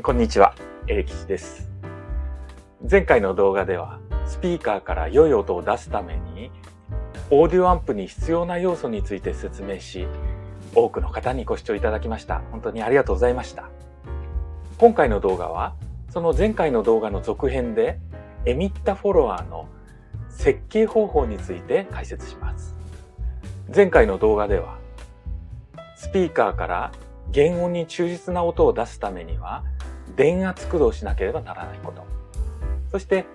こんにちは、エレキシです。前回の動画ではスピーカーから良い音を出すためにオーディオアンプに必要な要素について説明し、多くの方にご視聴いただきました。本当にありがとうございました。今回の動画はその前回の動画の続編でエミッタフォロワーの設計方法について解説します。前回の動画ではスピーカーから原音に忠実な音を出すためには電圧駆動しなければならないこと、そして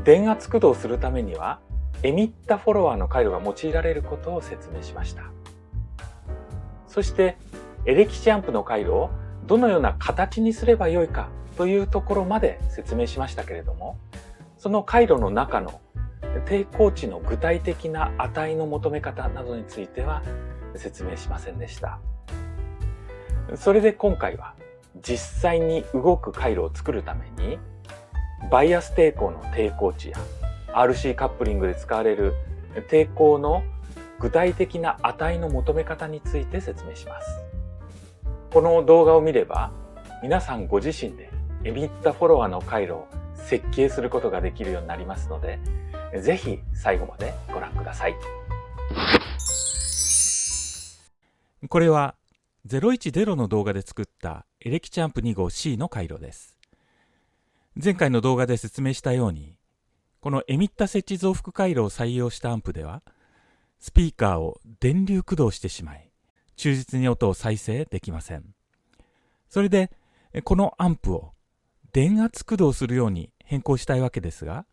電圧駆動するためにはエミッタフォロワーの回路が用いられることを説明しました。そしてエレキシアンプの回路をどのような形にすればよいかというところまで説明しましたけれども、その回路の中の抵抗値の具体的な値の求め方などについては説明しませんでした。それで今回は実際に動く回路を作るためにバイアス抵抗の抵抗値や RC カップリングで使われる抵抗の具体的な値の求め方について説明します。この動画を見れば皆さんご自身でエミッタフォロワーの回路を設計することができるようになりますので、ぜひ最後までご覧ください。これは010の動画で作ったエレキチャンプ2号 C の回路です。前回の動画で説明したように、このエミッタ設置増幅回路を採用したアンプでは、スピーカーを電流駆動してしまい、忠実に音を再生できません。それで、このアンプを電圧駆動するように変更したいわけですが、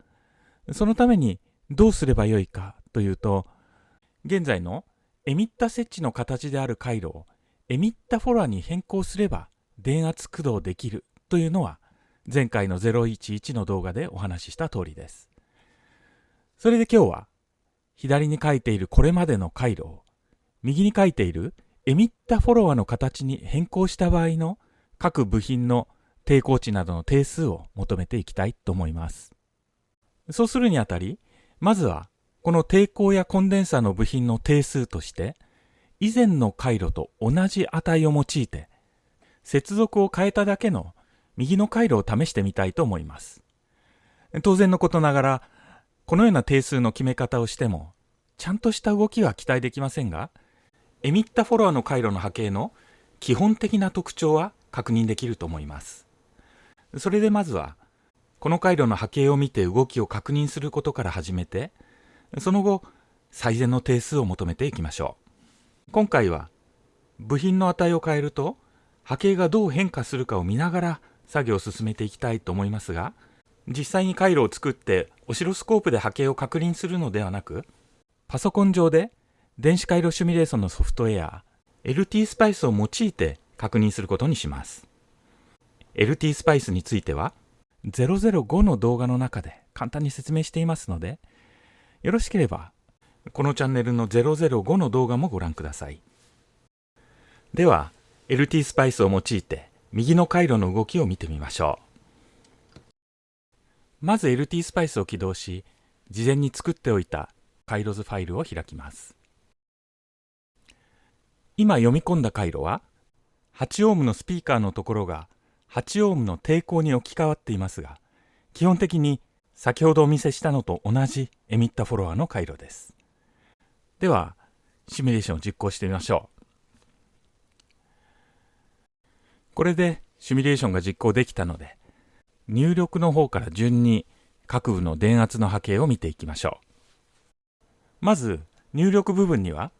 そのためにどうすればよいかというと、現在のエミッタ設置の形である回路をエミッタフォロワーに変更すれば電圧駆動できるというのは前回の011の動画でお話しした通りです。それで今日は左に書いているこれまでの回路を右に書いているエミッタフォロワーの形に変更した場合の各部品の抵抗値などの定数を求めていきたいと思います。そうするにあたり、まずはこの抵抗やコンデンサーの部品の定数として以前の回路と同じ値を用いて接続を変えただけの右の回路を試してみたいと思います。当然のことながらこのような定数の決め方をしてもちゃんとした動きは期待できませんが、エミッタフォロワーの回路の波形の基本的な特徴は確認できると思います。それでまずはこの回路の波形を見て動きを確認することから始めて、その後最善の定数を求めていきましょう。今回は部品の値を変えると波形がどう変化するかを見ながら作業を進めていきたいと思いますが、実際に回路を作ってオシロスコープで波形を確認するのではなく、パソコン上で電子回路シミュレーションのソフトウェア LT スパイスを用いて確認することにします。LT スパイスについては005の動画の中で簡単に説明していますので、よろしければこのチャンネルの005の動画もご覧ください。では LT スパイスを用いて右の回路の動きを見てみましょう。まず LT スパイスを起動し、事前に作っておいた回路図ファイルを開きます。今読み込んだ回路は8オームのスピーカーのところが8オームの抵抗に置き換わっていますが、基本的に先ほどお見せしたのと同じエミッタフォロワーの回路です。ではシミュレーションを実行してみましょう。これでシミュレーションが実行できたので、入力の方から順に各部の電圧の波形を見ていきましょう。まず入力部分には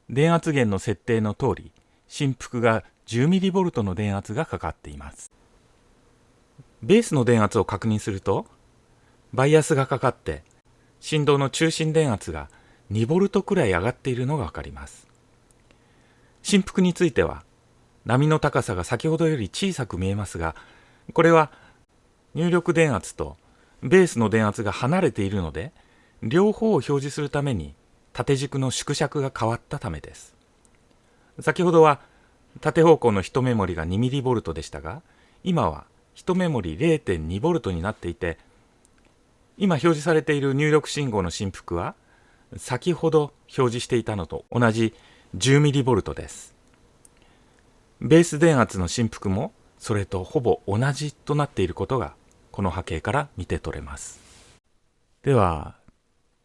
電圧源の設定の通り、振幅が 10mV の電圧がかかっています。ベースの電圧を確認すると、バイアスがかかって振動の中心電圧が2V くらい上がっているのがわかります。振幅については波の高さが先ほどより小さく見えますが、これは入力電圧とベースの電圧が離れているので、両方を表示するために縦軸の縮尺が変わったためです。先ほどは縦方向の1メモリが 2mV でしたが、今は1メモリ 0.2V になっていて、今表示されている入力信号の振幅は先ほど表示していたのと同じ 10mV です。ベース電圧の振幅もそれとほぼ同じとなっていることがこの波形から見て取れます。では、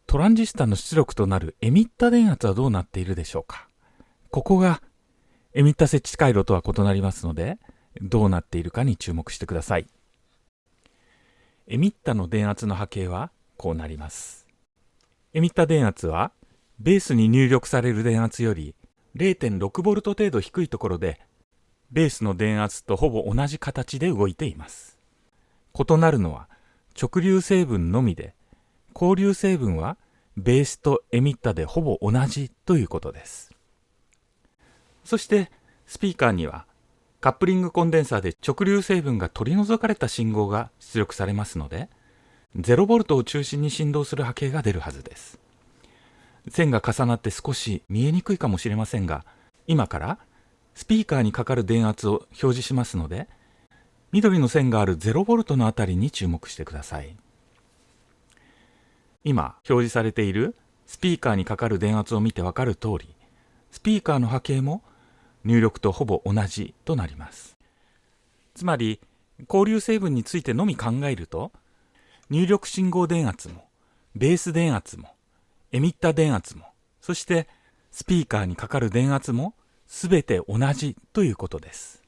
トランジスタの出力となるエミッタ電圧はどうなっているでしょうか。ここがエミッタ設置回路とは異なりますので、どうなっているかに注目してください。エミッタの電圧の波形はこうなります。エミッタ電圧はベースに入力される電圧より 0.6V 程度低いところで、ベースの電圧とほぼ同じ形で動いています。異なるのは直流成分のみで、交流成分はベースとエミッタでほぼ同じということです。そしてスピーカーにはカップリングコンデンサーで直流成分が取り除かれた信号が出力されますので、0V を中心に振動する波形が出るはずです。線が重なって少し見えにくいかもしれませんが、今からスピーカーにかかる電圧を表示しますので、緑の線がある 0V のあたりに注目してください。今表示されているスピーカーにかかる電圧を見てわかる通り、スピーカーの波形も入力とほぼ同じとなります。つまり交流成分についてのみ考えると、入力信号電圧もベース電圧もエミッタ電圧も、そしてスピーカーにかかる電圧もすべて同じということです。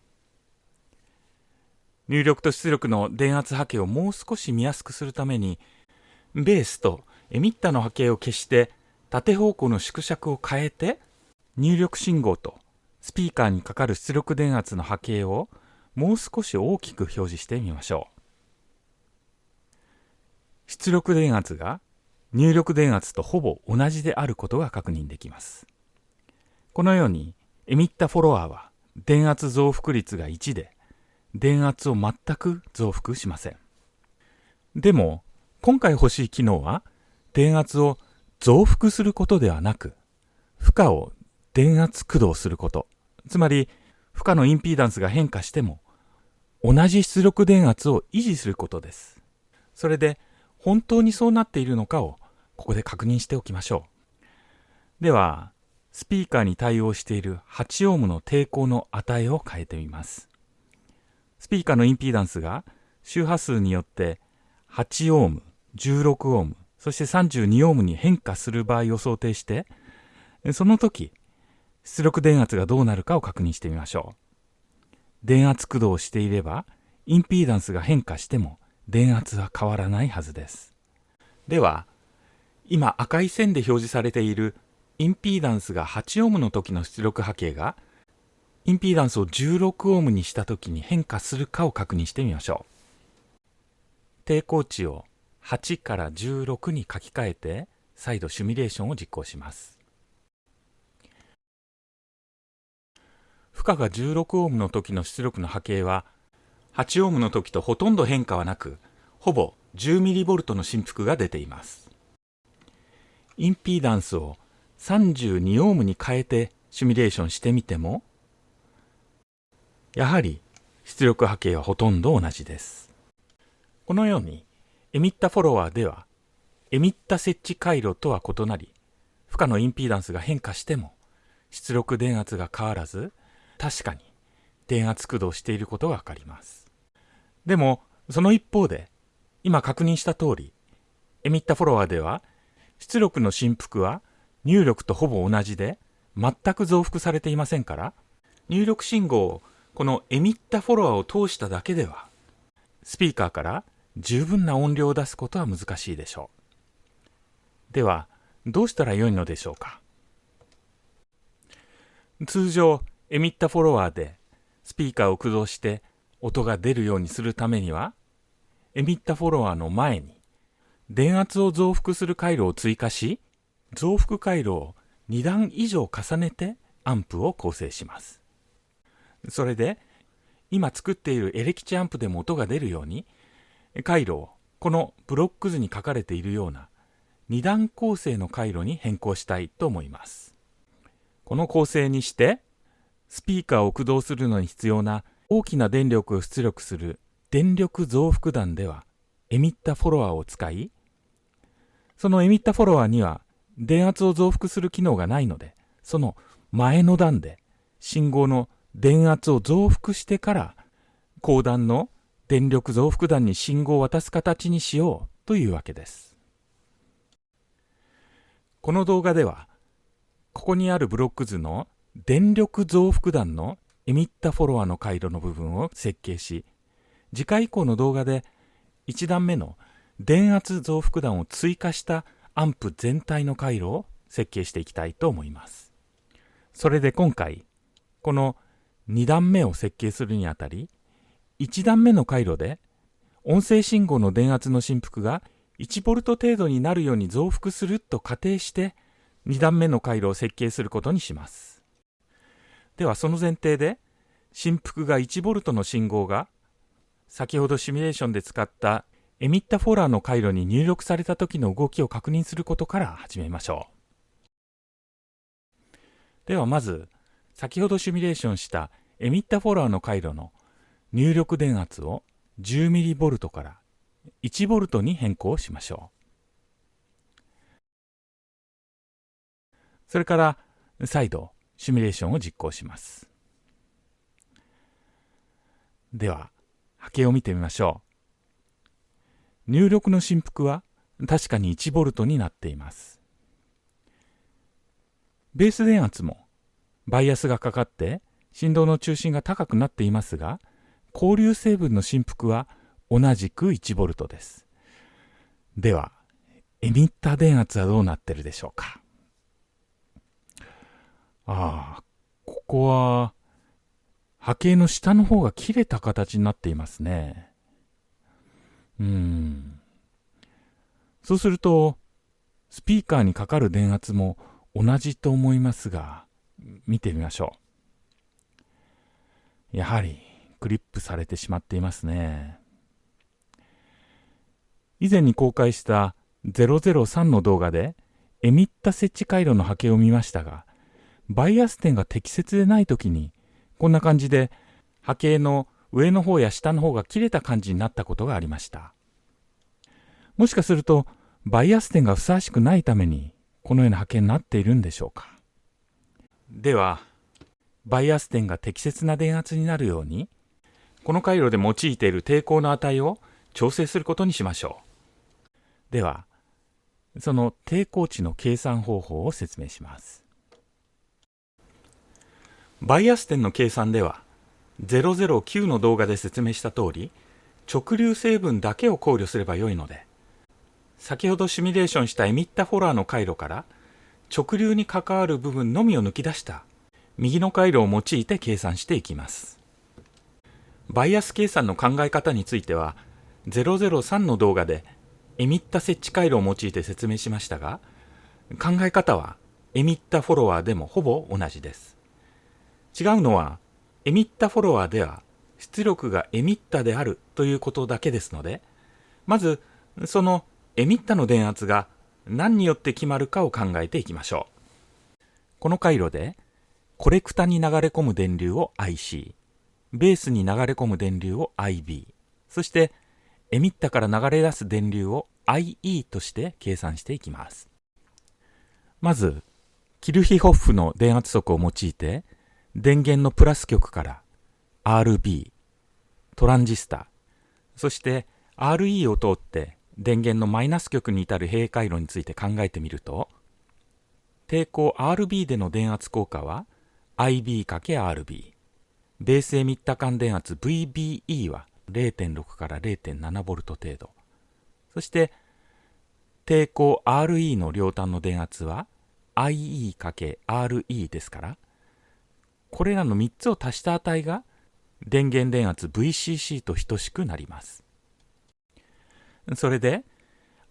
入力と出力の電圧波形をもう少し見やすくするために、ベースとエミッタの波形を消して縦方向の縮尺を変えて、入力信号とスピーカーにかかる出力電圧の波形をもう少し大きく表示してみましょう。出力電圧が入力電圧とほぼ同じであることが確認できます。このようにエミッタフォロワーは電圧増幅率が1で、電圧を全く増幅しません。でも今回欲しい機能は電圧を増幅することではなく、負荷を電圧駆動すること、つまり負荷のインピーダンスが変化しても同じ出力電圧を維持することです。それで本当にそうなっているのかをここで確認しておきましょう。ではスピーカーに対応している8オームの抵抗の値を変えてみます。スピーカーのインピーダンスが周波数によって8オーム、16オーム、そして32オームに変化する場合を想定して、その時出力電圧がどうなるかを確認してみましょう。電圧駆動をしていればインピーダンスが変化しても電圧は変わらないはずです。では今赤い線で表示されているインピーダンスが8オームの時の出力波形がインピーダンスを16オームにした時に変化するかを確認してみましょう。抵抗値を8から16に書き換えて再度シミュレーションを実行します。負荷が16オームの時の出力の波形は8オームの時とほとんど変化はなく、ほぼ10ミリボルトの振幅が出ています。インピーダンスを32オームに変えてシミュレーションしてみても、やはり出力波形はほとんど同じです。このようにエミッタフォロワーではエミッタ設置回路とは異なり、負荷のインピーダンスが変化しても出力電圧が変わらず、確かに電圧駆動していることがわかります。でもその一方で、今確認した通りエミッタフォロワーでは出力の振幅は入力とほぼ同じで全く増幅されていませんから、入力信号をこのエミッタフォロワーを通しただけではスピーカーから十分な音量を出すことは難しいでしょう。ではどうしたらよいのでしょうか。通常エミッタフォロワーでスピーカーを駆動して音が出るようにするためには、エミッタフォロワーの前に電圧を増幅する回路を追加し、増幅回路を2段以上重ねてアンプを構成します。それで今作っているエレキチアンプでも音が出るように、回路をこのブロック図に書かれているような2段構成の回路に変更したいと思います。この構成にして、スピーカーを駆動するのに必要な大きな電力を出力する電力増幅段ではエミッタフォロワーを使い、そのエミッタフォロワーには電圧を増幅する機能がないので、その前の段で信号の電圧を増幅してから高段の電力増幅段に信号を渡す形にしようというわけです。この動画では、ここにあるブロック図の電力増幅段のエミッタフォロワーの回路の部分を設計し、次回以降の動画で1段目の電圧増幅段を追加したアンプ全体の回路を設計していきたいと思います。それで今回、この2段目を設計するにあたり、1段目の回路で音声信号の電圧の振幅が 1V 程度になるように増幅すると仮定して2段目の回路を設計することにします。ではその前提で振幅が 1V の信号が先ほどシミュレーションで使ったエミッタフォロワーの回路に入力された時の動きを確認することから始めましょう。ではまず先ほどシミュレーションしたエミッタフォロワーの回路の入力電圧を 10mV から 1V に変更しましょう。それから再度シミュレーションを実行します。では波形を見てみましょう。入力の振幅は確かに 1V になっています。ベース電圧もバイアスがかかって振動の中心が高くなっていますが、交流成分の振幅は同じく 1V です。では、エミッター電圧はどうなってるでしょうか。ここは波形の下の方が切れた形になっていますね。そうすると、スピーカーにかかる電圧も同じと思いますが、見てみましょう。やはりクリップされてしまっていますね。以前に公開した003の動画でエミッタ設置回路の波形を見ましたが、バイアス点が適切でないときにこんな感じで波形の上の方や下の方が切れた感じになったことがありました。もしかするとバイアス点がふさわしくないためにこのような波形になっているんでしょうか。ではバイアス点が適切な電圧になるようにこの回路で用いている抵抗の値を調整することにしましょう。ではその抵抗値の計算方法を説明します。バイアス点の計算では009の動画で説明した通り直流成分だけを考慮すればよいので、先ほどシミュレーションしたエミッタフォロワーの回路から直流に関わる部分のみを抜き出した右の回路を用いて計算していきます。バイアス計算の考え方については003の動画でエミッタ設置回路を用いて説明しましたが、考え方はエミッタフォロワーでもほぼ同じです。違うのはエミッタフォロワーでは出力がエミッタであるということだけですので、まずそのエミッタの電圧が何によって決まるかを考えていきましょう。この回路でコレクタに流れ込む電流を IC、ベースに流れ込む電流を IB、そしてエミッタから流れ出す電流を IE として計算していきます。まずキルヒホッフの電圧則を用いて電源のプラス極から RB、トランジスタ、そして RE を通って電源のマイナス極に至る閉回路について考えてみると、抵抗 RB での電圧効果は IB×RB、ベースエミッタ間電圧 VBE は 0.6 から 0.7V 程度、そして抵抗 RE の両端の電圧は IE×RE ですから、これらの3つを足した値が電源電圧 VCC と等しくなります。それで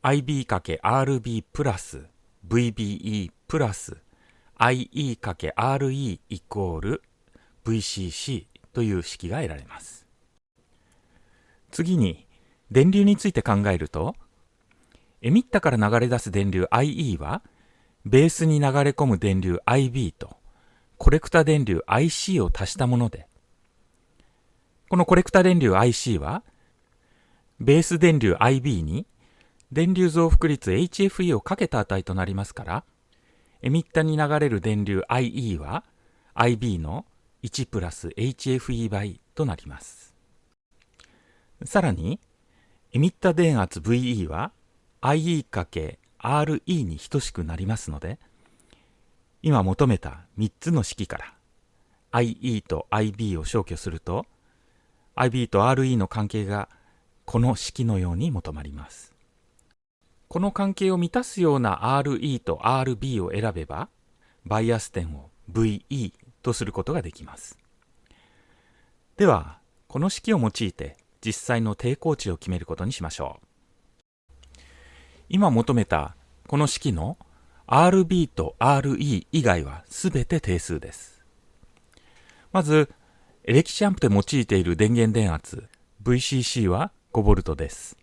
IB×RB プラス VBE プラス IE×RE イコール VCC という式が得られます。次に電流について考えると、エミッタから流れ出す電流 IE はベースに流れ込む電流 IB とコレクタ電流 IC を足したもので、このコレクタ電流 IC はベース電流 IB に電流増幅率 HFE をかけた値となりますから、エミッタに流れる電流 IE は IB の1プラス HFE 倍となります。さらに、エミッタ電圧 VE は IE×RE に等しくなりますので、今求めた3つの式から IE と IB を消去すると、IB と RE の関係がこの式のように求まります。この関係を満たすような RE と RB を選べば、バイアス点を VE とすることができます。では、この式を用いて実際の抵抗値を決めることにしましょう。今求めたこの式の RB と RE 以外はすべて定数です。まず、エレキシャンプで用いている電源電圧 VCC は 5V です。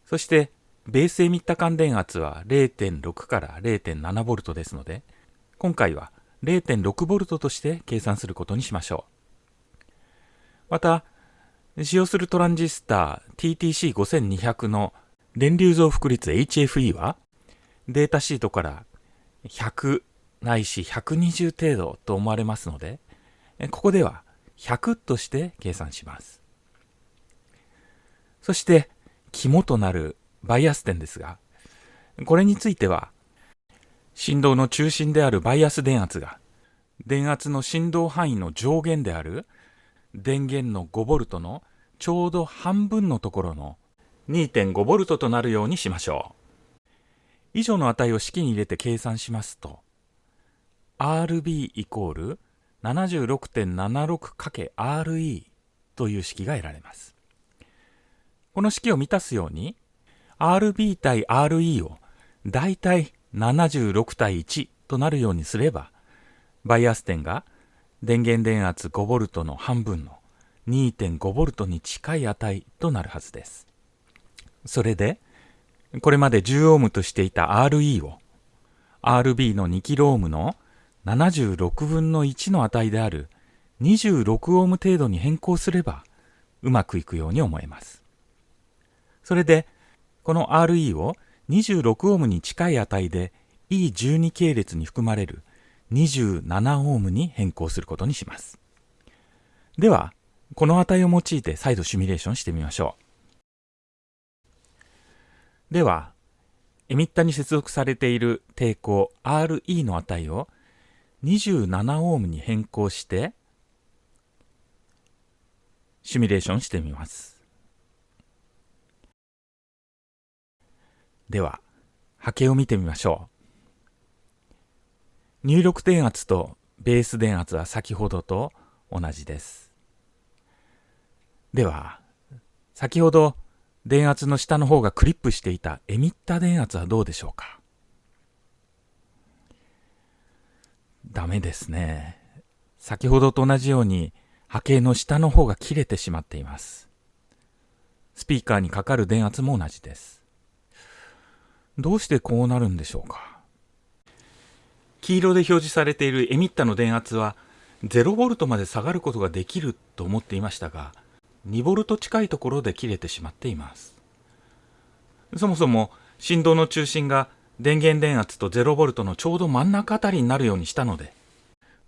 そして、ベースエミッタ間電圧は 0.6 から 0.7V ですので、今回は 0.6V として計算することにしましょう。また、使用するトランジスタ TTC5200 の電流増幅率 HFE は、データシートから100ないし120程度と思われますので、ここでは100として計算します。そして、肝となるバイアス点ですが、これについては、振動の中心であるバイアス電圧が、電圧の振動範囲の上限である電源の 5V のちょうど半分のところの 2.5V となるようにしましょう。以上の値を式に入れて計算しますと、RB イコール 76.76×RE という式が得られます。この式を満たすように、RB 対 RE をだいたい76対1となるようにすれば、バイアス点が電源電圧 5V の半分の 2.5V に近い値となるはずです。それで、これまで10オームとしていた RE を RB の2キロオームの76分の1の値である26オーム程度に変更すればうまくいくように思えます。それで、この RE を26オームに近い値で E12 系列に含まれる27オームに変更することにします。では、この値を用いて再度シミュレーションしてみましょう。では、エミッタに接続されている抵抗 RE の値を27オームに変更してシミュレーションしてみます。では、波形を見てみましょう。入力電圧とベース電圧は先ほどと同じです。では、先ほど電圧の下の方がクリップしていたエミッタ電圧はどうでしょうか？ダメですね。先ほどと同じように波形の下の方が切れてしまっています。スピーカーにかかる電圧も同じです。どうしてこうなるんでしょうか。黄色で表示されているエミッタの電圧は 0V まで下がることができると思っていましたが、2V 近いところで切れてしまっています。そもそも振動の中心が電源電圧と 0V のちょうど真ん中あたりになるようにしたので、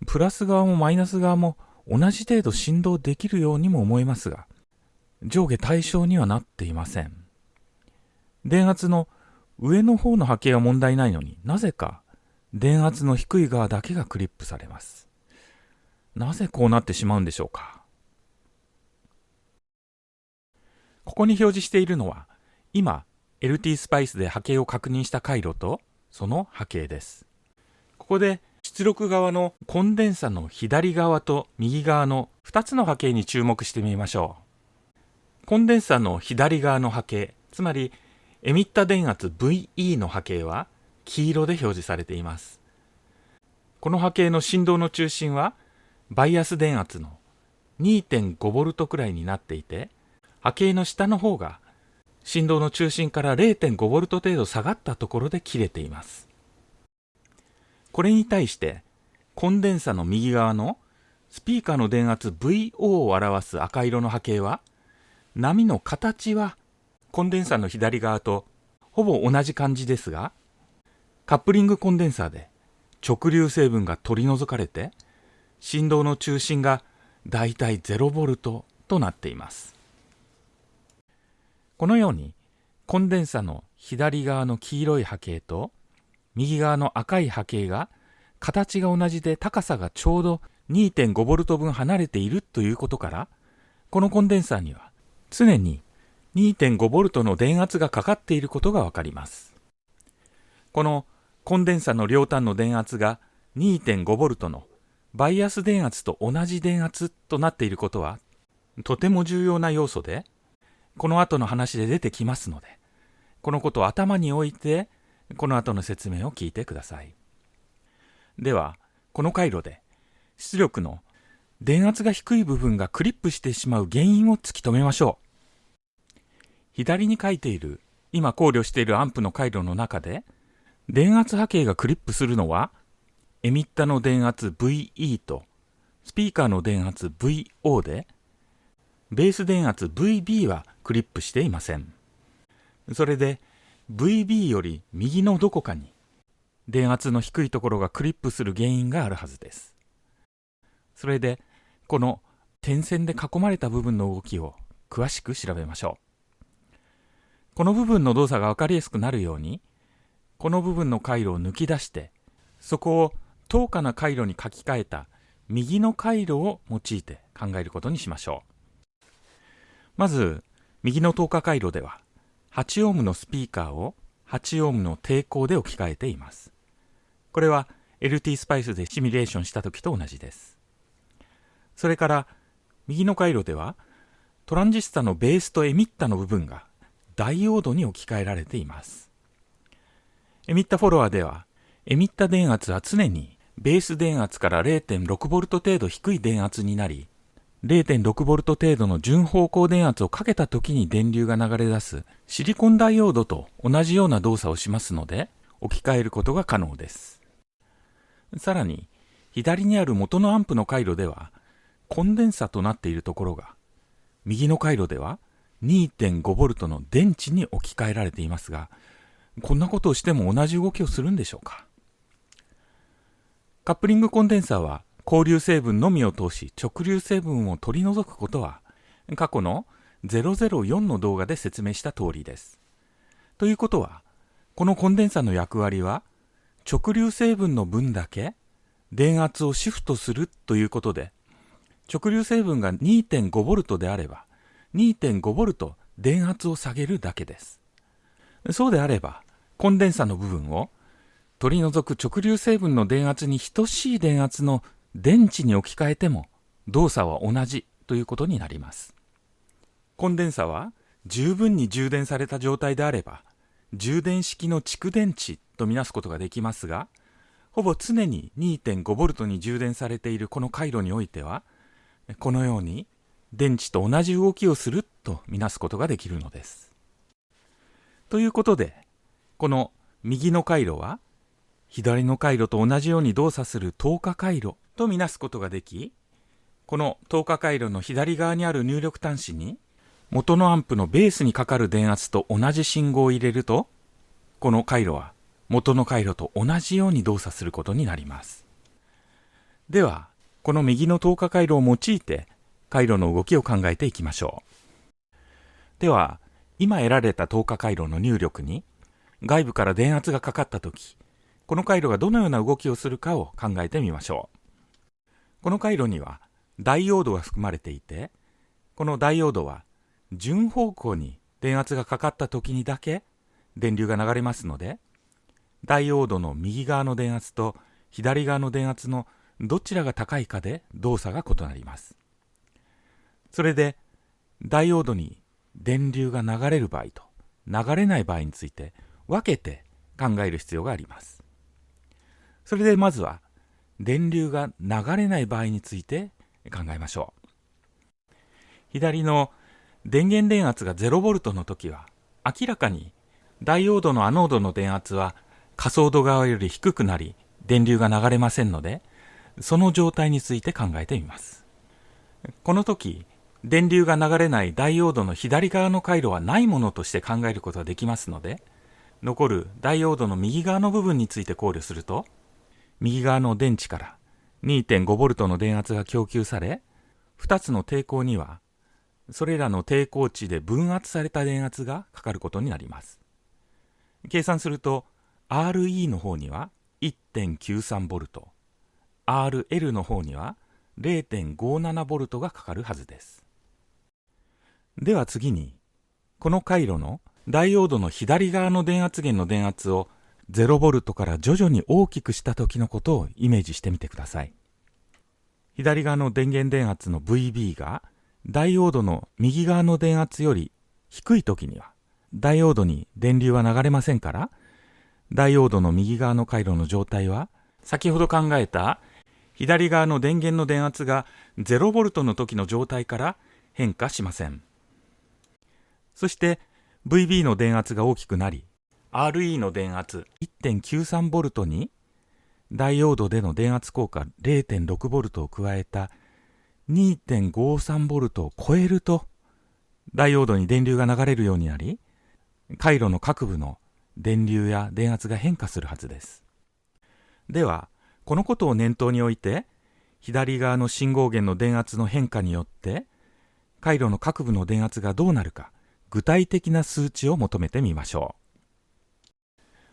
プラス側もマイナス側も同じ程度振動できるようにも思えますが、上下対称にはなっていません。電圧の上の方の波形は問題ないのになぜか電圧の低い側だけがクリップされます。なぜこうなってしまうんでしょうか。ここに表示しているのは今 LT スパイスで波形を確認した回路とその波形です。ここで出力側のコンデンサの左側と右側の2つの波形に注目してみましょう。コンデンサの左側の波形、つまりエミッタ電圧 VE の波形は黄色で表示されています。この波形の振動の中心はバイアス電圧の 2.5V くらいになっていて、波形の下の方が振動の中心から 0.5V 程度下がったところで切れています。これに対してコンデンサの右側のスピーカーの電圧 VO を表す赤色の波形は、波の形はコンデンサの左側とほぼ同じ感じですが、カップリングコンデンサーで直流成分が取り除かれて、振動の中心がだいたい 0V となっています。このようにコンデンサの左側の黄色い波形と右側の赤い波形が形が同じで高さがちょうど 2.5V 分離れているということから、このコンデンサーには常に 2.5V の電圧がかかっていることがわかります。このコンデンサの両端の電圧が 2.5V のバイアス電圧と同じ電圧となっていることはとても重要な要素で、この後の話で出てきますので、このことを頭に置いてこの後の説明を聞いてください。では、この回路で出力の電圧が低い部分がクリップしてしまう原因を突き止めましょう。左に書いている今考慮しているアンプの回路の中で、電圧波形がクリップするのはエミッタの電圧 VE とスピーカーの電圧 VO で、ベース電圧 VB はクリップしていません。それで VB より右のどこかに電圧の低いところがクリップする原因があるはずです。それでこの点線で囲まれた部分の動きを詳しく調べましょう。この部分の動作が分かりやすくなるように、この部分の回路を抜き出して、そこを等価な回路に書き換えた右の回路を用いて考えることにしましょう。まず右の等価回路では8オームのスピーカーを8オームの抵抗で置き換えています。これは LT スパイスでシミュレーションした時と同じです。それから右の回路ではトランジスタのベースとエミッタの部分がダイオードに置き換えられています。エミッタフォロワーではエミッタ電圧は常にベース電圧から 0.6V 程度低い電圧になり、0.6V 程度の順方向電圧をかけた時に電流が流れ出すシリコンダイオードと同じような動作をしますので、置き換えることが可能です。さらに左にある元のアンプの回路ではコンデンサとなっているところが、右の回路では 2.5V の電池に置き換えられていますが、こんなことをしても同じ動きをするんでしょうか。カップリングコンデンサーは交流成分のみを通し直流成分を取り除くことは過去の004の動画で説明した通りです。ということは、このコンデンサの役割は直流成分の分だけ電圧をシフトするということで、直流成分が 2.5V であれば 2.5V 電圧を下げるだけです。そうであればコンデンサの部分を取り除く直流成分の電圧に等しい電圧の電池に置き換えても動作は同じということになります。コンデンサは十分に充電された状態であれば充電式の蓄電池とみなすことができますが、ほぼ常に 2.5V に充電されているこの回路においては、このように電池と同じ動きをするとみなすことができるのです。ということで、この右の回路は左の回路と同じように動作する等価回路とみなすことができ、この等価回路の左側にある入力端子に元のアンプのベースにかかる電圧と同じ信号を入れると、この回路は元の回路と同じように動作することになります。では、この右の等価回路を用いて回路の動きを考えていきましょう。では、今得られた等価回路の入力に外部から電圧がかかったとき、この回路がどのような動きをするかを考えてみましょう。この回路にはダイオードが含まれていて、このダイオードは順方向に電圧がかかったときにだけ電流が流れますので、ダイオードの右側の電圧と左側の電圧のどちらが高いかで動作が異なります。それでダイオードに電流が流れる場合と流れない場合について分けて考える必要があります。それでまずは電流が流れない場合について考えましょう。左の電源電圧が 0V の時は明らかにダイオードのアノードの電圧はカソード側より低くなり電流が流れませんので、その状態について考えてみます。この時電流が流れないダイオードの左側の回路はないものとして考えることができますので、残るダイオードの右側の部分について考慮すると、右側の電池から 2.5V の電圧が供給され、2つの抵抗にはそれらの抵抗値で分圧された電圧がかかることになります。計算すると RE の方には 1.93V、RL の方には 0.57V がかかるはずです。では次に、この回路のダイオードの左側の電圧源の電圧を 0V から徐々に大きくした時のことをイメージしてみてください。左側の電源電圧の VB がダイオードの右側の電圧より低い時にはダイオードに電流は流れませんから、ダイオードの右側の回路の状態は先ほど考えた左側の電源の電圧が 0V の時の状態から変化しません。そして VB の電圧が大きくなり、RE の電圧 1.93V にダイオードでの電圧効果 0.6V を加えた 2.53V を超えると、ダイオードに電流が流れるようになり、回路の各部の電流や電圧が変化するはずです。では、このことを念頭において、左側の信号源の電圧の変化によって、回路の各部の電圧がどうなるか、具体的な数値を求めてみましょう。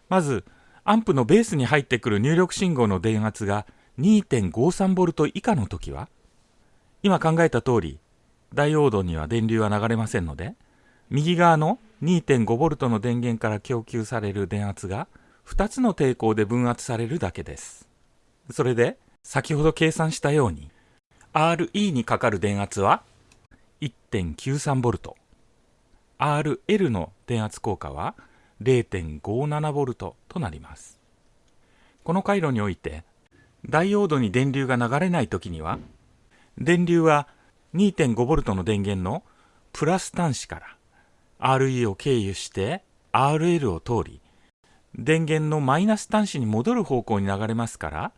まず、アンプのベースに入ってくる入力信号の電圧が 2.53V 以下のときは、今考えた通り、ダイオードには電流は流れませんので、右側の 2.5V の電源から供給される電圧が2つの抵抗で分圧されるだけです。それで、先ほど計算したように、RE にかかる電圧は 1.93V、RL の電圧効果は 0.57V となります。この回路において、ダイオードに電流が流れないときには、電流は 2.5V の電源のプラス端子から RE を経由して RL を通り、電源のマイナス端子に戻る方向に流れますから、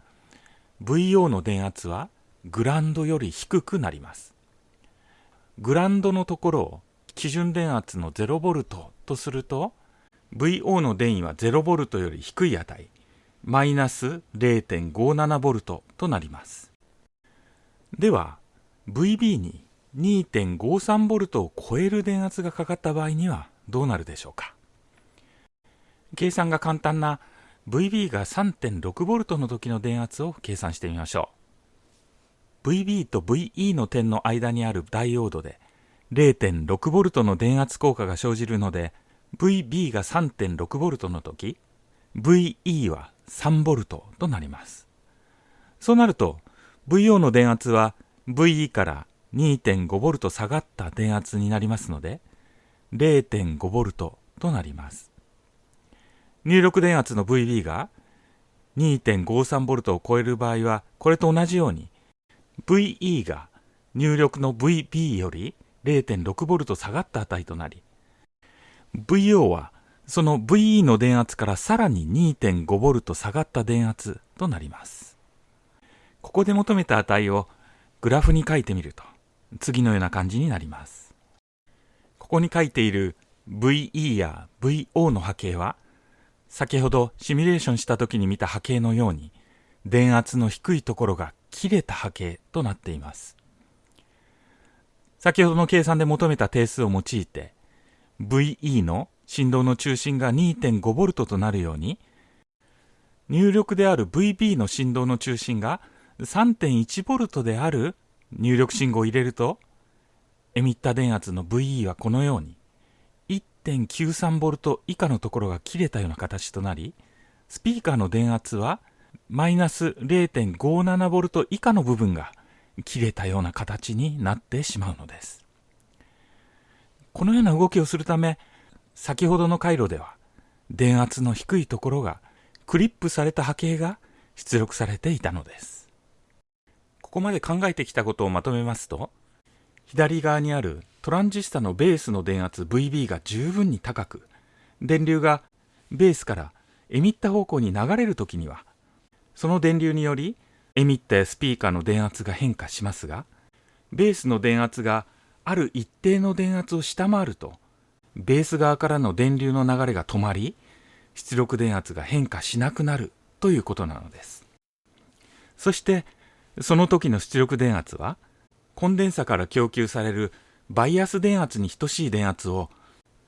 VO の電圧はグランドより低くなります。グランドのところを基準電圧の 0V とすると、VO の電位は 0V より低い値、マイナス 0.57V となります。では、VB に 2.53V を超える電圧がかかった場合にはどうなるでしょうか。計算が簡単な VB が 3.6V の時の電圧を計算してみましょう。VB と VE の点の間にあるダイオードで 0.6V の電圧効果が生じるので、VB が 3.6V の時、VE は 3V となります。そうなると、VO の電圧は VE から 2.5V 下がった電圧になりますので、0.5V となります。入力電圧の VB が 2.53V を超える場合は、これと同じように、VE が入力の VB より 0.6V 下がった値となり、VO はその VE の電圧からさらに 2.5V 下がった電圧となります。ここで求めた値をグラフに書いてみると、次のような感じになります。ここに書いている VE や VO の波形は、先ほどシミュレーションした時に見た波形のように、電圧の低いところが切れた波形となっています。先ほどの計算で求めた定数を用いて、VE の振動の中心が 2.5V となるように、入力である VB の振動の中心が 3.1V である入力信号を入れると、エミッタ電圧の VE はこのように 1.93V 以下のところが切れたような形となり、スピーカーの電圧はマイナス 0.57V 以下の部分が切れたような形になってしまうのです。このような動きをするため、先ほどの回路では電圧の低いところがクリップされた波形が出力されていたのです。ここまで考えてきたことをまとめますと、左側にあるトランジスタのベースの電圧 VB が十分に高く、電流がベースからエミッタ方向に流れるときには、その電流によりエミッタやスピーカーの電圧が変化しますが、ベースの電圧がある一定の電圧を下回ると、ベース側からの電流の流れが止まり、出力電圧が変化しなくなるということなのです。そして、その時の出力電圧は、コンデンサから供給されるバイアス電圧に等しい電圧を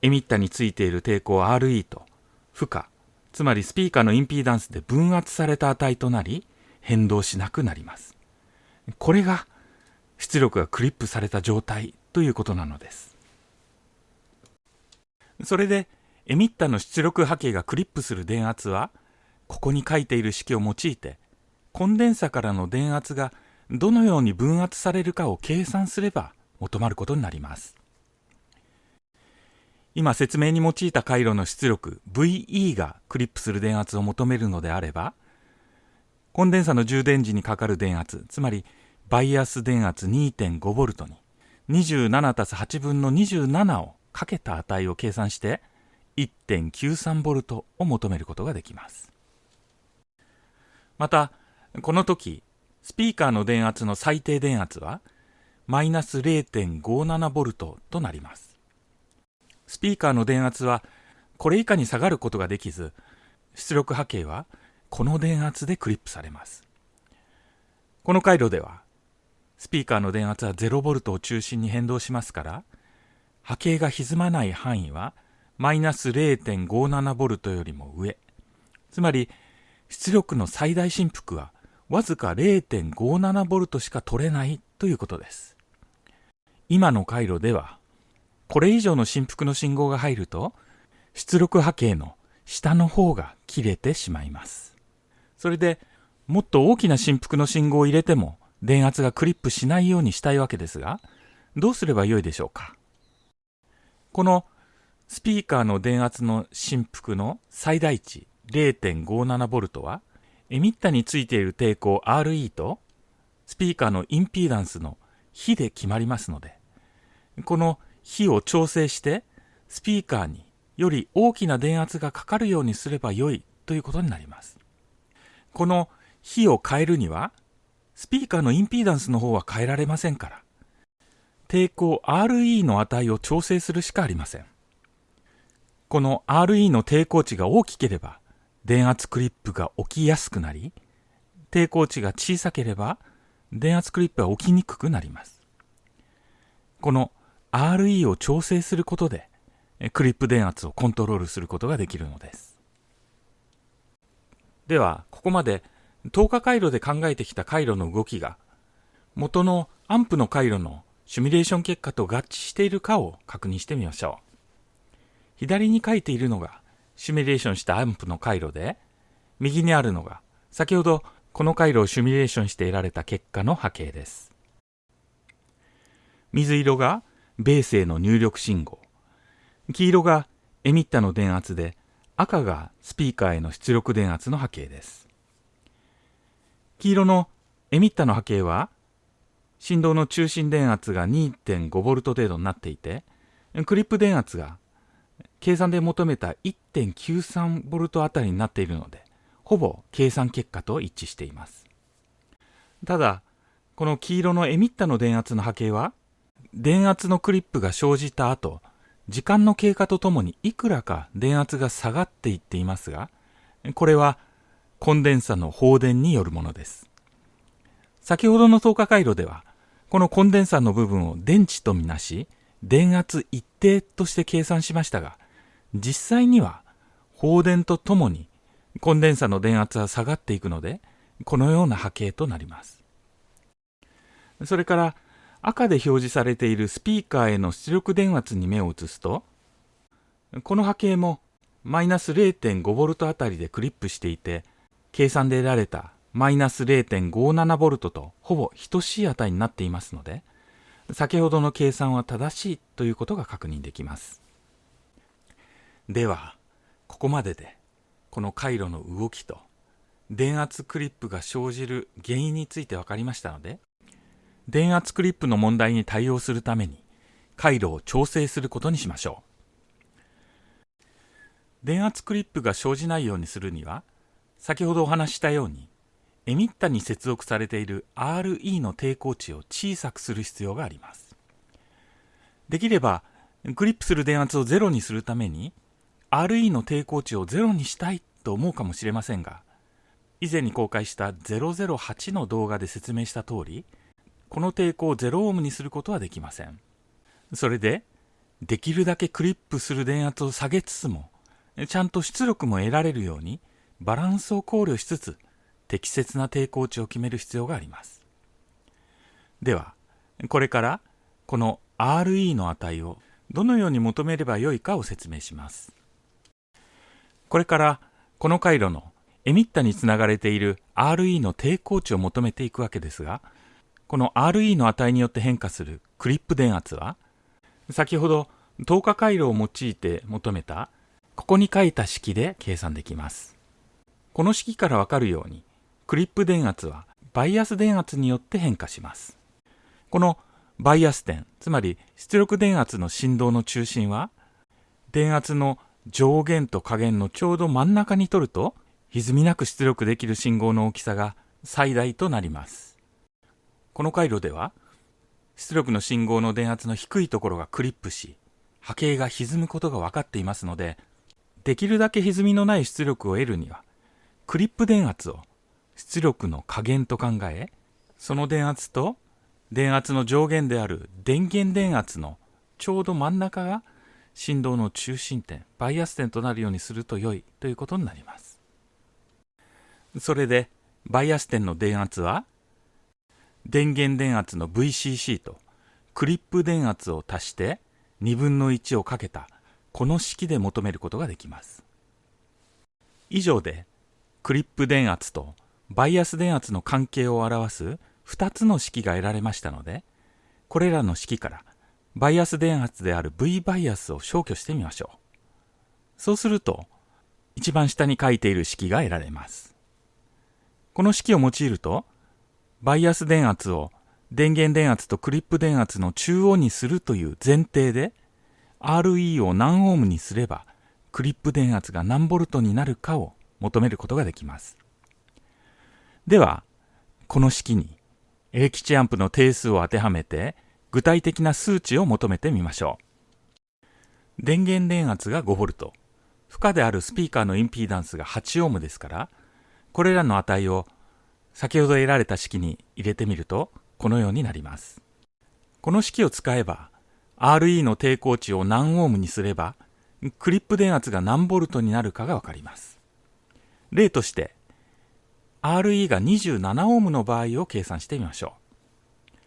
エミッターについている抵抗 RE と負荷、つまりスピーカーのインピーダンスで分圧された値となり変動しなくなります。これが出力がクリップされた状態ということなのです。それでエミッターの出力波形がクリップする電圧はここに書いている式を用いてコンデンサからの電圧がどのように分圧されるかを計算すれば求まることになります。今説明に用いた回路の出力 VE がクリップする電圧を求めるのであれば、コンデンサの充電時にかかる電圧、つまりバイアス電圧 2.5V に27足す8分の27をかけた値を計算して 1.93V を求めることができます。またこの時スピーカーの電圧の最低電圧はマイナス 0.57V となります。スピーカーの電圧はこれ以下に下がることができず、出力波形はこの電圧でクリップされます。この回路ではスピーカーの電圧は 0V を中心に変動しますから、波形が歪まない範囲はマイナス 0.57V よりも上、つまり出力の最大振幅はわずか 0.57V しか取れないということです。今の回路ではこれ以上の振幅の信号が入ると出力波形の下の方が切れてしまいます。それでもっと大きな振幅の信号を入れても電圧がクリップしないようにしたいわけですが、どうすればよいでしょうか。このスピーカーの電圧の振幅の最大値 0.57V はエミッターについている抵抗 RE とスピーカーのインピーダンスの比で決まりますので、この比を調整してスピーカーにより大きな電圧がかかるようにすればよいということになります。この比を変えるにはスピーカーのインピーダンスの方は変えられませんから、抵抗 RE の値を調整するしかありません。この RE の抵抗値が大きければ電圧クリップが起きやすくなり、抵抗値が小さければ電圧クリップは起きにくくなります。この RE を調整することでクリップ電圧をコントロールすることができるのです。ではここまで透過回路で考えてきた回路の動きが元のアンプの回路のシミュレーション結果と合致しているかを確認してみましょう。左に書いているのがシミュレーションしたアンプの回路で、右にあるのが先ほどこの回路をシミュレーションして得られた結果の波形です。水色がベースへの入力信号、黄色がエミッターの電圧で、赤がスピーカーへの出力電圧の波形です。黄色のエミッターの波形は振動の中心電圧が 2.5V 程度になっていて、クリップ電圧が計算で求めた 1.93V あたりになっているので、ほぼ計算結果と一致しています。ただこの黄色のエミッターの電圧の波形は電圧のクリップが生じた後、時間の経過とともにいくらか電圧が下がっていっていますが、これはコンデンサの放電によるものです。先ほどの透過回路ではこのコンデンサの部分を電池とみなし、電圧一定として計算しましたが、実際には放電とともにコンデンサの電圧は下がっていくので、このような波形となります。それから赤で表示されているスピーカーへの出力電圧に目を移すと、この波形もマイナス 0.5V あたりでクリップしていて、計算で得られたマイナス 0.57V とほぼ等しい値になっていますので、先ほどの計算は正しいということが確認できます。ではここまででこの回路の動きと電圧クリップが生じる原因について分かりましたので、電圧クリップの問題に対応するために回路を調整することにしましょう。電圧クリップが生じないようにするには、先ほどお話ししたようにエミッタに接続されている RE の抵抗値を小さくする必要があります。できればクリップする電圧をゼロにするために RE の抵抗値をゼロにしたいと思うかもしれませんが、以前に公開した008の動画で説明した通り、この抵抗を0オームにすることはできません。それでできるだけクリップする電圧を下げつつもちゃんと出力も得られるようにバランスを考慮しつつ適切な抵抗値を決める必要があります。ではこれからこの RE の値をどのように求めればよいかを説明します。これからこの回路のエミッタにつながれている RE の抵抗値を求めていくわけですが、この RE の値によって変化するクリップ電圧は、先ほど透過回路を用いて求めたここに書いた式で計算できます。この式からわかるように、クリップ電圧はバイアス電圧によって変化します。このバイアス点、つまり出力電圧の振動の中心は、電圧の上限と下限のちょうど真ん中に取ると、歪みなく出力できる信号の大きさが最大となります。この回路では、出力の信号の電圧の低いところがクリップし、波形が歪むことが分かっていますので、できるだけ歪みのない出力を得るには、クリップ電圧を出力の下限と考え、その電圧と電圧の上限である電源電圧のちょうど真ん中が振動の中心点、バイアス点となるようにすると良いということになります。それで、バイアス点の電圧は、電源電圧の VCC とクリップ電圧を足して2分の1をかけたこの式で求めることができます。以上で、クリップ電圧とバイアス電圧の関係を表す2つの式が得られましたので、これらの式からバイアス電圧である V バイアスを消去してみましょう。そうすると、一番下に書いている式が得られます。この式を用いると、バイアス電圧を電源電圧とクリップ電圧の中央にするという前提で、RE を何オームにすれば、クリップ電圧が何ボルトになるかを求めることができます。では、この式に、エレキチアンプの定数を当てはめて、具体的な数値を求めてみましょう。電源電圧が 5V、負荷であるスピーカーのインピーダンスが8オームですから、これらの値を先ほど得られた式に入れてみると、このようになります。この式を使えば、RE の抵抗値を何オームにすれば、クリップ電圧が何ボルトになるかがわかります。例として、RE が27オームの場合を計算してみましょう。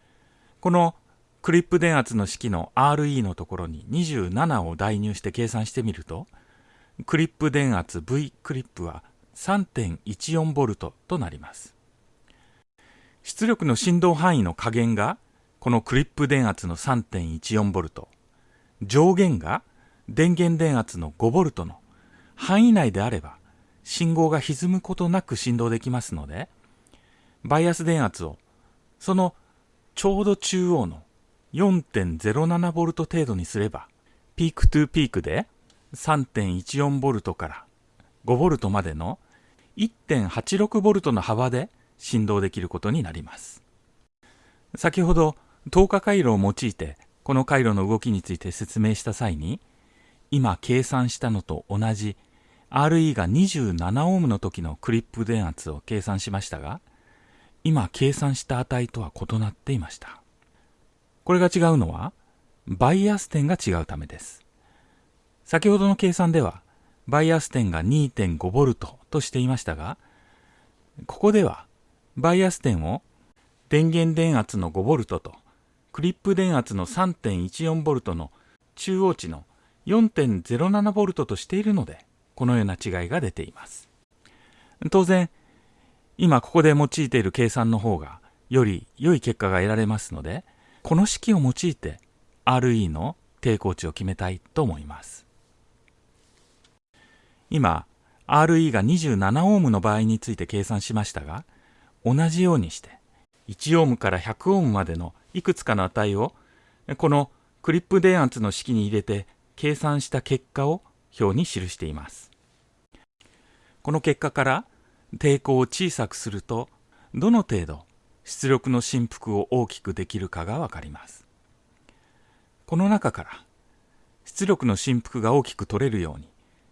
このクリップ電圧の式の RE のところに27を代入して計算してみると、クリップ電圧 V クリップは 3.14V となります。出力の振動範囲の下限がこのクリップ電圧の 3.14V、上限が電源電圧の 5V の範囲内であれば、信号が歪むことなく振動できますので、バイアス電圧をそのちょうど中央の 4.07V 程度にすれば、ピークトゥピークで 3.14V から 5V までの 1.86V の幅で振動できることになります。先ほど透過回路を用いてこの回路の動きについて説明した際に、今計算したのと同じRE が27オームの時のクリップ電圧を計算しましたが、今計算した値とは異なっていました。これが違うのは、バイアス点が違うためです。先ほどの計算では、バイアス点が 2.5V としていましたが、ここでは、バイアス点を電源電圧の 5V とクリップ電圧の 3.14V の中央値の 4.07V としているので、このような違いが出ています。当然、今ここで用いている計算の方がより良い結果が得られますので、この式を用いて RE の抵抗値を決めたいと思います。今、RE が27オームの場合について計算しましたが、同じようにして1オームから100オームまでのいくつかの値をこのクリップ電圧の式に入れて計算した結果を表に記しています。この結果から抵抗を小さくするとどの程度出力の振幅を大きくできるかがわかります。この中から出力の振幅が大きく取れるように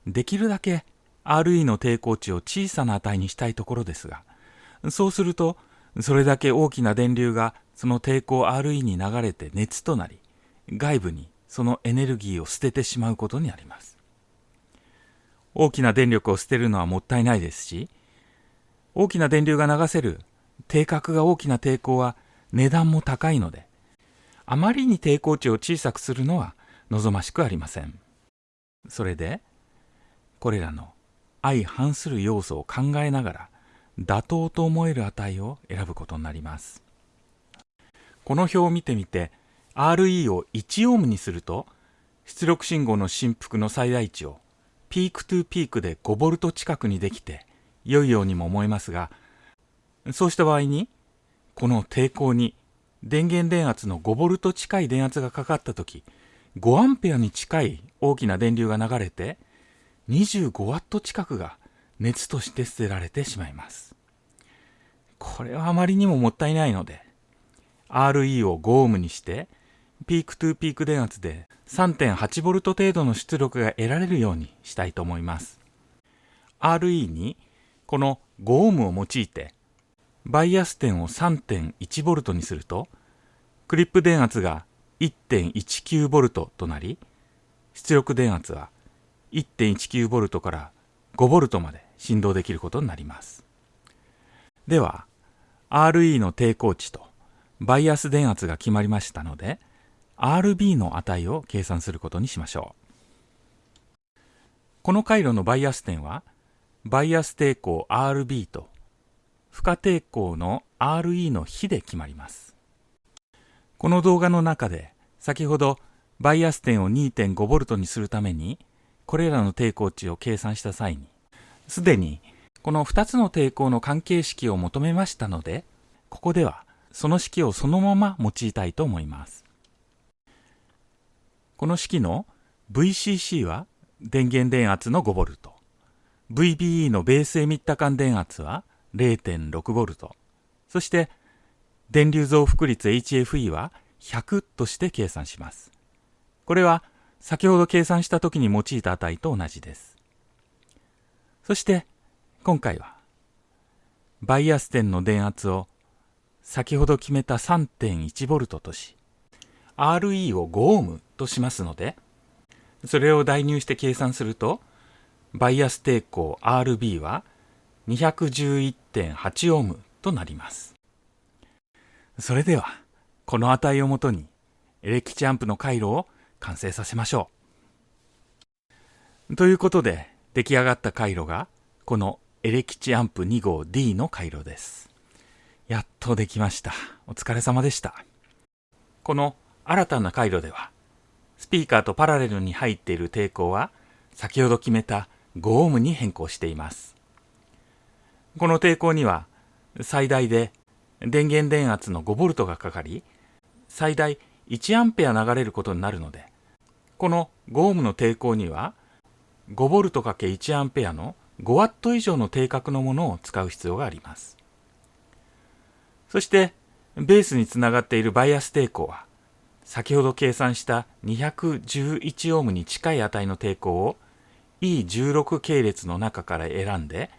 できるだけ RE の抵抗値を小さな値にしたいところですが、そうするとそれだけ大きな電流がその抵抗 RE に流れて熱となり外部にそのエネルギーを捨ててしまうことになります。大きな電力を捨てるのはもったいないですし、大きな電流が流せる定格が大きな抵抗は値段も高いので、あまりに抵抗値を小さくするのは望ましくありません。それで、これらの相反する要素を考えながら、妥当と思える値を選ぶことになります。この表を見てみて、RE を1オームにすると、出力信号の振幅の最大値をピークトゥピークで5ボルト近くにできて良いようにも思えますが、そうした場合に、この抵抗に電源電圧の5ボルト近い電圧がかかったとき、5アンペアに近い大きな電流が流れて、25ワット近くが熱として捨てられてしまいます。これはあまりにももったいないので、RE を5オームにして、ピークトゥピーク電圧で 3.8 ボルト程度の出力が得られるようにしたいと思います。RE にこの5オームを用いて、バイアス点を 3.1 ボルトにすると、クリップ電圧が 1.19 ボルトとなり、出力電圧は 1.19 ボルトから5ボルトまで振動できることになります。では、RE の抵抗値とバイアス電圧が決まりましたので、RB の値を計算することにしましょう。この回路のバイアス点は、バイアス抵抗 RB と負荷抵抗の RE の比で決まります。この動画の中で、先ほどバイアス点を 2.5 ボルトにするために、これらの抵抗値を計算した際に、すでにこの2つの抵抗の関係式を求めましたので、ここではその式をそのまま用いたいと思います。この式の VCC は電源電圧の5ボルト、VBE のベースエミッタ間電圧は 0.6 ボルト、そして電流増幅率 HFE は100として計算します。これは先ほど計算した時に用いた値と同じです。そして今回はバイアス点の電圧を先ほど決めた 3.1 ボルトとし、RE を5オームとしますので、それを代入して計算すると、バイアス抵抗 RB は 211.8 オームとなります。それでは、この値をもとに、エレキチアンプの回路を完成させましょう。ということで、出来上がった回路が、このエレキチアンプ2号 D の回路です。やっとできました。お疲れ様でした。この新たな回路では、スピーカーとパラレルに入っている抵抗は、先ほど決めた5オームに変更しています。この抵抗には、最大で電源電圧の5ボルトがかかり、最大1アンペア流れることになるので、この5オームの抵抗には、5ボルト ×1 アンペアの5ワット以上の定格のものを使う必要があります。そして、ベースにつながっているバイアス抵抗は、先ほど計算した211オームに近い値の抵抗を E16 系列の中から選んで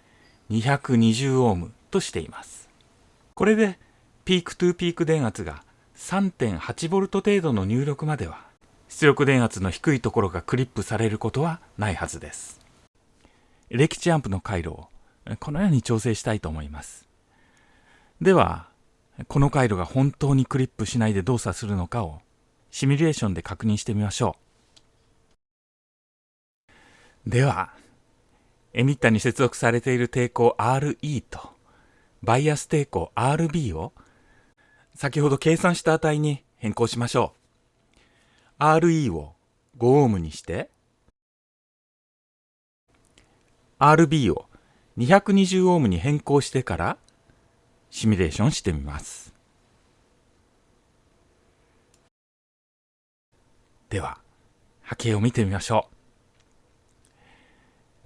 220オームとしています。これでピークトゥピーク電圧が 3.8 ボルト程度の入力までは出力電圧の低いところがクリップされることはないはずです。エレキチアンプの回路をこのように調整したいと思います。では、この回路が本当にクリップしないで動作するのかをシミュレーションで確認してみましょう。では、エミッターに接続されている抵抗 RE とバイアス抵抗 RB を先ほど計算した値に変更しましょう。RE を5オームにして、RB を220オームに変更してからシミュレーションしてみます。では、波形を見てみましょ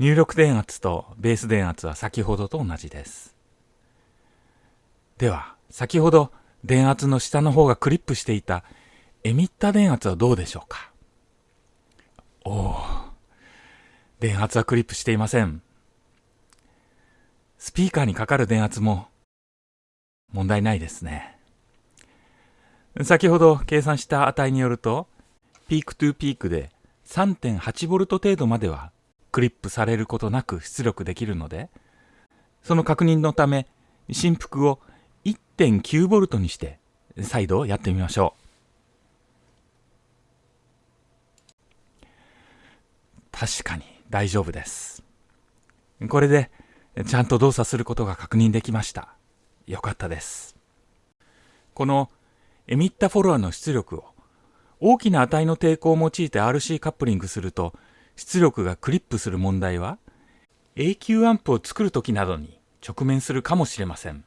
う。入力電圧とベース電圧は先ほどと同じです。では、先ほど電圧の下の方がクリップしていたエミッタ電圧はどうでしょうか。電圧はクリップしていません。スピーカーにかかる電圧も問題ないですね。先ほど計算した値によると、ピークトゥーピークで 3.8V 程度まではクリップされることなく出力できるので、その確認のため振幅を 1.9V にして再度やってみましょう。確かに大丈夫です。これでちゃんと動作することが確認できました。よかったです。このエミッタフォロワーの出力を大きな値の抵抗を用いて RC カップリングすると出力がクリップする問題は永久アンプを作るときなどに直面するかもしれません。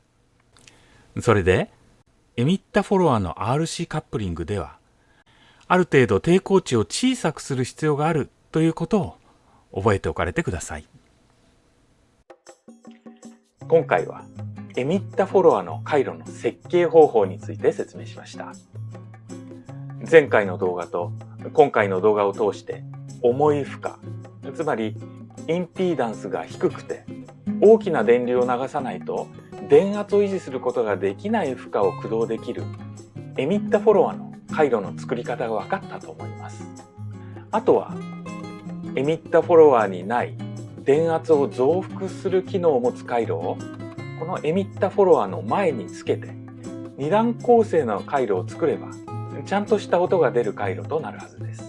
それでエミッタフォロワーの RC カップリングではある程度抵抗値を小さくする必要があるということを覚えておかれてください。今回はエミッタフォロワーの回路の設計方法について説明しました。前回の動画と今回の動画を通して重い負荷、つまりインピーダンスが低くて大きな電流を流さないと電圧を維持することができない負荷を駆動できるエミッタフォロワーの回路の作り方が分かったと思います。あとはエミッタフォロワーにない電圧を増幅する機能を持つ回路をこのエミッタフォロワーの前につけて二段構成の回路を作ればちゃんとした音が出る回路となるはずです。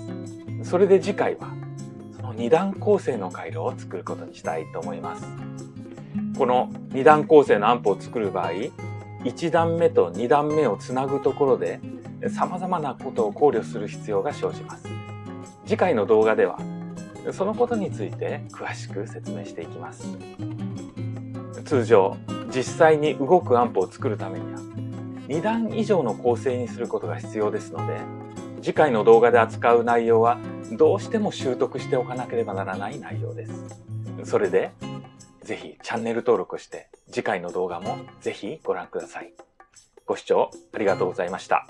それで次回はその二段構成の回路を作ることにしたいと思います。この二段構成のアンプを作る場合、1段目と2段目をつなぐところで様々なことを考慮する必要が生じます。次回の動画ではそのことについて詳しく説明していきます。通常実際に動くアンプを作るためには2段以上の構成にすることが必要ですので、次回の動画で扱う内容はどうしても習得しておかなければならない内容です。それでぜひチャンネル登録をして次回の動画もぜひご覧ください。ご視聴ありがとうございました。